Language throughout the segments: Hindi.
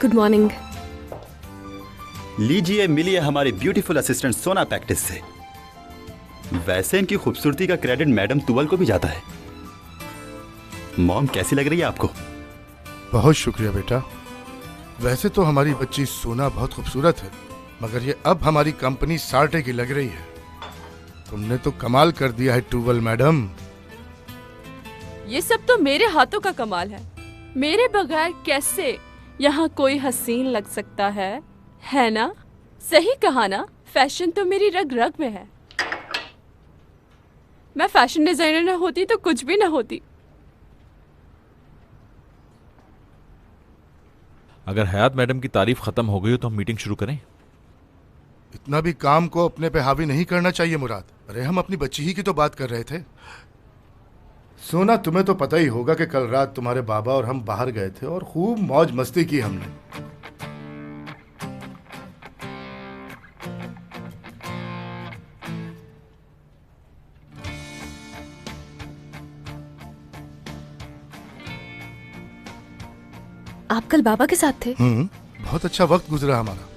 Good morning. लीजिए, मिलिए हमारी ब्यूटीफुल असिस्टेंट सोना पैक्टिस से। वैसे इनकी खूबसूरती का क्रेडिट मैडम तुवल को भी जाता है। मॉम, कैसी लग रही है आपको? बहुत शुक्रिया बेटा। वैसे तो हमारी बच्ची सोना बहुत खूबसूरत है, मगर ये अब हमारी कंपनी सार्टे की लग रही है। तुमने तो कमाल कर दिया है टूवल मैडम। ये सब तो मेरे हाथों का कमाल है। मेरे बगैर कैसे यहाँ कोई हसीन लग सकता है ना? सही कहा ना, फैशन तो मेरी रग रग में है। मैं फैशन डिजाइनर ना होती तो कुछ भी ना होती। अगर हयात मैडम की तारीफ खत्म हो गई हो तो हम मीटिंग शुरू करें। इतना भी काम को अपने पे हावी नहीं करना चाहिए मुराद। अरे हम अपनी बच्ची ही की तो बात कर रहे थे। सोना, तुम्हें तो पता ही होगा कि कल रात तुम्हारे बाबा और हम बाहर गए थे और खूब मौज मस्ती की हमने। आप कल बाबा के साथ थे? बहुत अच्छा वक्त गुजरा हमारा।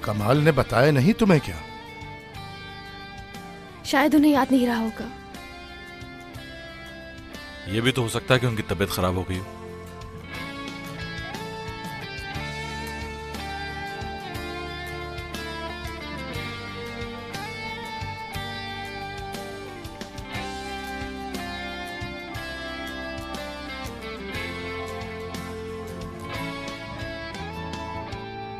कमाल ने बताया नहीं तुम्हें क्या? शायद उन्हें याद नहीं रहा होगा। यह भी तो हो सकता है कि उनकी तबीयत खराब हो गई हो।